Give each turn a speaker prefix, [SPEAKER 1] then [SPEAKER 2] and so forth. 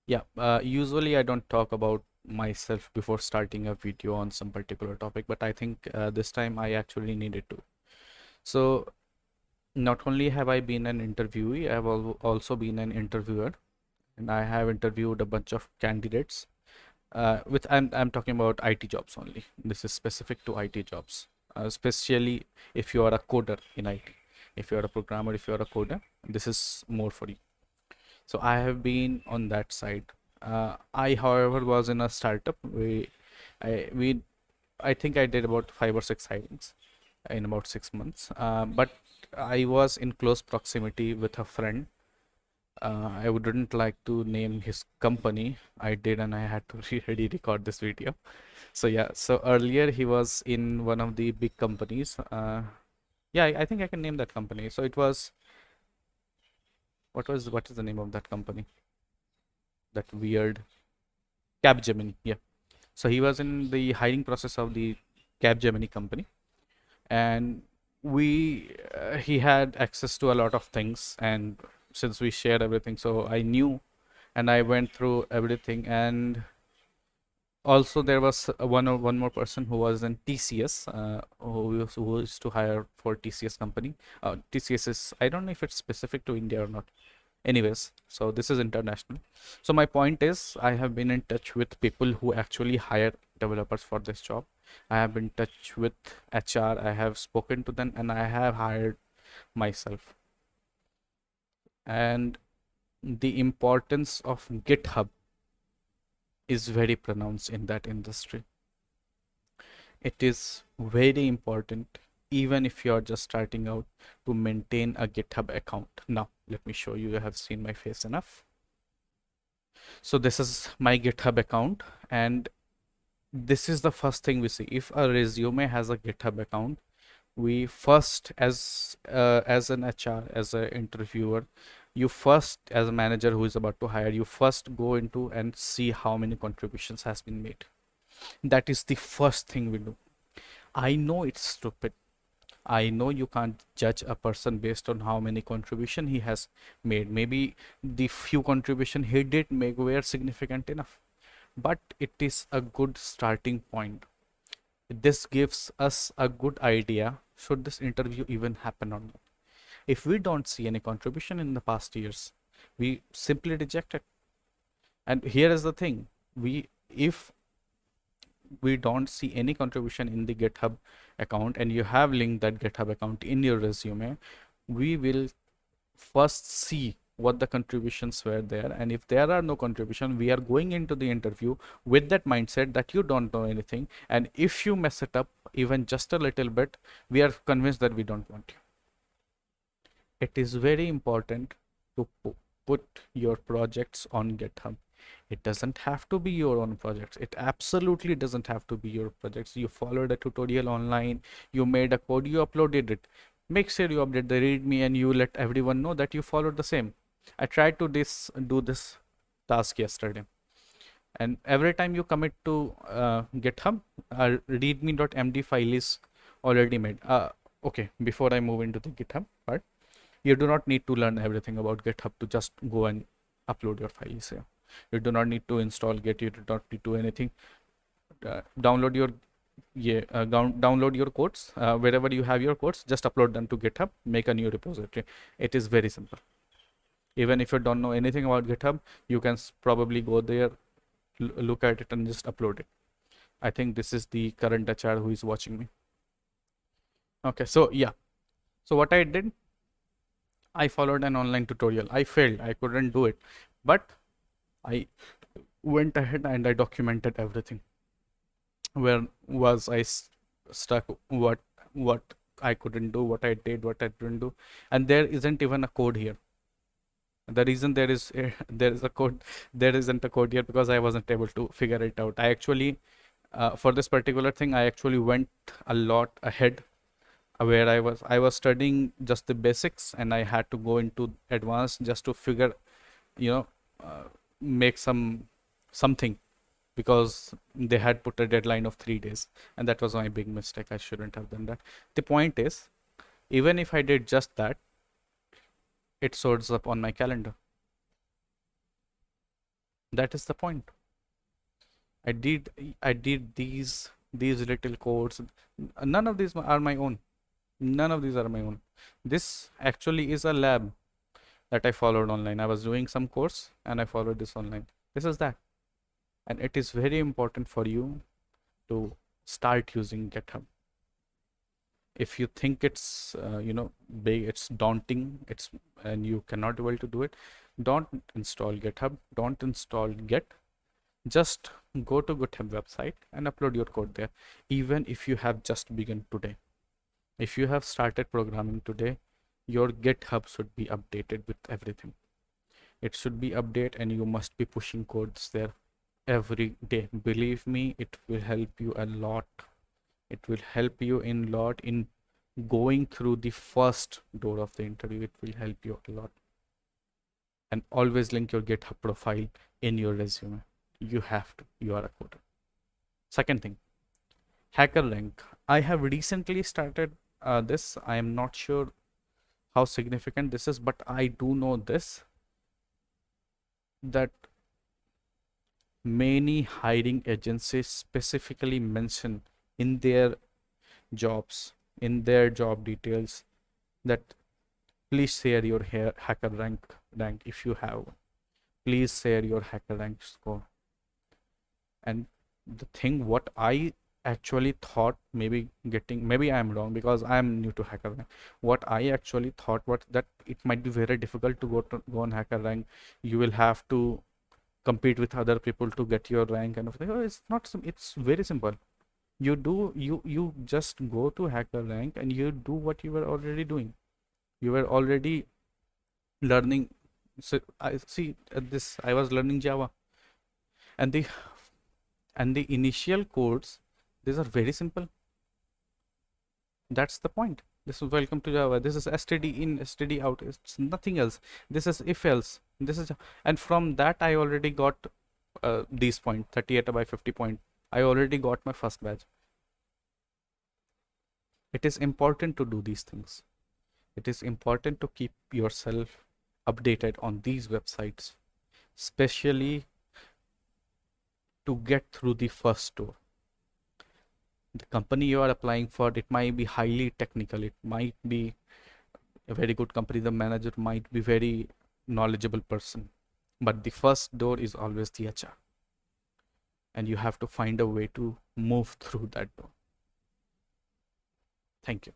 [SPEAKER 1] Yeah, usually I don't talk about myself before starting a video on some particular topic, but I think this time I actually needed to. So, not only have I been an interviewee, I have also been an interviewer, and I have interviewed a bunch of candidates. With I'm talking about IT jobs only. This is specific to IT jobs, especially if you are a coder in IT. If you are a programmer, if you are a coder, this is more for you. So I have been on that side. I, however, was in a startup. We, I think I did about 5 or 6 hirings in about 6 months. But I was in close proximity with a friend. I wouldn't like to name his company. I did, and I had to really record this video. So yeah, so earlier he was in one of the big companies. Yeah, I think I can name that company. So it was what is the name of that company? That weird Capgemini. Yeah. So he was in the hiring process of the Capgemini company, and he had access to a lot of things, and since we shared everything, so I knew, and I went through everything, and also there was one more person who was in TCS, who used to hire for TCS company. TCS is, I don't know if it's specific to India or not. Anyways, so this is international. So my point is, I have been in touch with people who actually hire developers for this job. I have been in touch with HR. I have spoken to them, and I have hired myself. And the importance of GitHub is very pronounced in that industry. It is very important, even if you're just starting out, to maintain a GitHub account. Now, let me show you. You have seen my face enough. So this is my GitHub account, and this is the first thing we see. If a resume has a GitHub account, we first, as an HR, as an interviewer, you first, as a manager who is about to hire, you first go into and see how many contributions has been made. That is the first thing we do. I know it's stupid. I know you can't judge a person based on how many contribution he has made. Maybe the few contribution he did make were significant enough, but it is a good starting point. This gives us a good idea should this interview even happen or not. If we don't see any contribution in the past years, we simply reject it. And here is the thing, we if we don't see any contribution in the GitHub account and you have linked that GitHub account in your resume, we will first see what the contributions were there, and if there are no contribution, we are going into the interview with that mindset that you don't know anything, and if you mess it up even just a little bit, we are convinced that we don't want you. It is very important to put your projects on GitHub. It doesn't have to be your own projects. It absolutely doesn't have to be your projects. You followed a tutorial online, you made a code, you uploaded it. Make sure you update the README and you let everyone know that you followed the same. I tried to do this task yesterday, and every time you commit to GitHub, readme.md file is already made. Okay, before I move into the GitHub part, you do not need to learn everything about GitHub to just go and upload your files here. You do not need to install Git. You do not need to do anything. Download your download your codes wherever you have your codes. Just upload them to GitHub. Make a new repository. It is very simple. Even if you don't know anything about GitHub, you can probably go there, look at it, and just upload it. I think this is the current HR who is watching me. Okay, so yeah. So what I did, I followed an online tutorial. I failed. I couldn't do it, but I went ahead and I documented everything. Where was I stuck? What I couldn't do, what I did, what I didn't do, and there isn't even a code here. The reason there is a code, there isn't a code here because I wasn't able to figure it out. I actually, for this particular thing, I actually went a lot ahead, where I was studying just the basics, and I had to go into advanced just to figure, you know, make something, because they had put a deadline of 3 days, and that was my big mistake. I shouldn't have done that. The point is, even if I did just that, it shows up on my calendar. That is the point. I did these little codes. None of these are my own. None of these are my own. This actually is a lab that I followed online. I was doing some course and I followed this online. This is that. And it is very important for you to start using GitHub. If you think it's big, it's daunting, and you cannot be able to do it, don't install GitHub, don't install Git. Just go to GitHub website and upload your code there. Even if you have just begun today, if you have started programming today, your GitHub should be updated with everything. It should be updated, and you must be pushing codes there every day. Believe me, it will help you a lot. It will help you in lot in going through the first door of the interview. It will help you a lot. And always link your GitHub profile in your resume. You have to. You are a coder. Second thing, HackerRank. I have recently started this. I am not sure how significant this is, but I do know this, that many hiring agencies specifically mention in their jobs, in their job details, that please share your HackerRank if you have. Please share your HackerRank score. And the thing what I actually thought, maybe I'm wrong because I am new to HackerRank. What I actually thought that it might be very difficult to go on HackerRank. You will have to compete with other people to get your rank and everything. Oh, it's not. It's very simple. You just go to HackerRank and you do what you were already doing. You were already learning. So I see at this. I was learning Java, and the initial codes, these are very simple. That's the point. This is welcome to Java. This is std in, std out. It's nothing else. This is if else. This is, and from that I already got these points, 38 by 50 point. I already got my first badge. It is important to do these things. It is important to keep yourself updated on these websites, especially to get through the first door. The company you are applying for, it might be highly technical. It might be a very good company. The manager might be very knowledgeable person, but the first door is always the HR, and you have to find a way to move through that door. Thank you.